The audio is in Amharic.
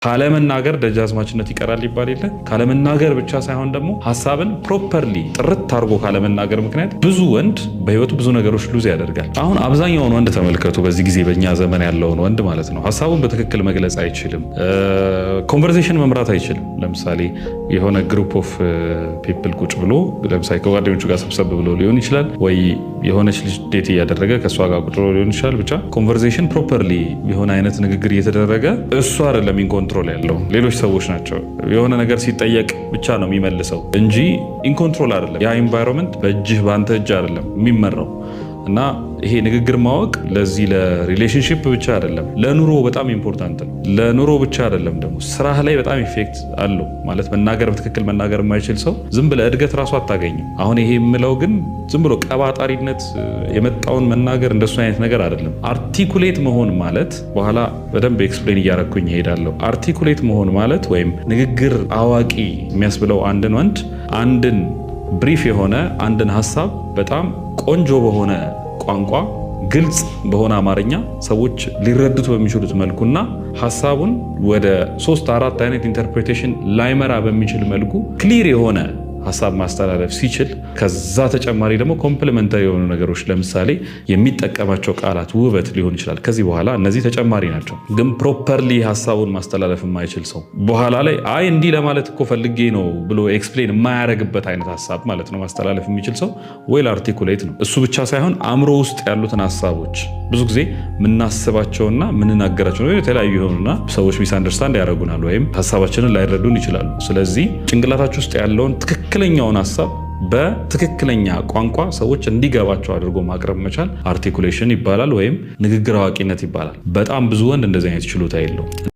ካለመናገር ደጃዝማችነት ይቀራል ይባል የለ። ካለመናገር ብቻ ሳይሆን ደግሞ ሐሳብን ፕሮፐርሊ ጥርት አድርጎ ካለመናገር ምክንያት ብዙ ወንድ በህይወቱ ብዙ ነገሮች ሉዝ ያደርጋል። አሁን አብዛኛውን ወንድ ተመልከቱ፣ በዚህ ጊዜ በእኛ ዘመን ያለውን ወንድ ማለት ነው። ሐሳቡን በትክክል መግለጽ አይችልም፣ ኮንቨርሴሽን መምራት አይችልም። ለምሳሌ የሆነ ግሩፕ ኦፍ ፒፕል ቁጭ ብሎ ለምሳሌ ከጓደኞቹ ጋር ሰብሰብ ብሎ ሊሆን ይችላል፣ ወይ የሆነች ልጅ ዴት እያደረገ ከእሷ ጋር ቁጭ ብሎ ሊሆን ይችላል። ብቻ ኮንቨርሴሽን ፕሮፐርሊ የሆነ አይነት ንግግር እየተደረገ እሱ አይደለም ኢንኮንትሮል ያለው ሌሎች ሰዎች ናቸው። የሆነ ነገር ሲጠየቅ ብቻ ነው የሚመልሰው እንጂ ኢንኮንትሮል አይደለም። ያ ኢንቫይሮንመንት በእጅህ በአንተ እጅ አይደለም የሚመራው። እና ይሄ ንግግር ማወቅ ለዚህ ለሪሌሽንሺፕ ብቻ አይደለም፣ ለኑሮ በጣም ኢምፖርታንት ነው። ለኑሮ ብቻ አይደለም ደግሞ ስራህ ላይ በጣም ኢፌክት አለው። ማለት መናገር በትክክል መናገር የማይችል ሰው ዝም ብለህ እድገት ራሱ አታገኝም። አሁን ይሄ የምለው ግን ዝም ብሎ ቀባጣሪነት የመጣውን መናገር እንደሱ አይነት ነገር አይደለም። አርቲኩሌት መሆን ማለት በኋላ በደንብ ኤክስፕሌን እያረኩኝ እሄዳለሁ። አርቲኩሌት መሆን ማለት ወይም ንግግር አዋቂ የሚያስብለው አንድን ወንድ አንድን ብሪፍ የሆነ አንድን ሀሳብ በጣም ቆንጆ በሆነ ቋንቋ ግልጽ በሆነ አማርኛ ሰዎች ሊረዱት በሚችሉት መልኩና ሀሳቡን ወደ 3-4 አይነት ኢንተርፕሬቴሽን ላይመራ በሚችል መልኩ ክሊር የሆነ ሀሳብ ማስተላለፍ ሲችል፣ ከዛ ተጨማሪ ደግሞ ኮምፕሊመንታሪ የሆኑ ነገሮች ለምሳሌ የሚጠቀማቸው ቃላት ውበት ሊሆን ይችላል። ከዚህ በኋላ እነዚህ ተጨማሪ ናቸው። ግን ፕሮፐርሊ ሀሳቡን ማስተላለፍ የማይችል ሰው በኋላ ላይ አይ እንዲህ ለማለት እኮ ፈልጌ ነው ብሎ ኤክስፕሌን የማያደርግበት አይነት ሀሳብ ማለት ነው ማስተላለፍ የሚችል ሰው ዌል አርቲኩሌት ነው። እሱ ብቻ ሳይሆን አእምሮ ውስጥ ያሉትን ሀሳቦች ብዙ ጊዜ የምናስባቸውና የምንናገራቸው የተለያዩ የሆኑና ሰዎች ሚስ አንደርስታንድ ያደርጉናል ወይም ሀሳባችንን ላይረዱን ይችላሉ። ስለዚህ ጭንቅላታችሁ ውስጥ ያለውን ትክክለኛውን ሀሳብ በትክክለኛ ቋንቋ ሰዎች እንዲገባቸው አድርጎ ማቅረብ መቻል አርቲኩሌሽን ይባላል ወይም ንግግር አዋቂነት ይባላል። በጣም ብዙ ወንድ እንደዚህ አይነት ችሎታ የለውም።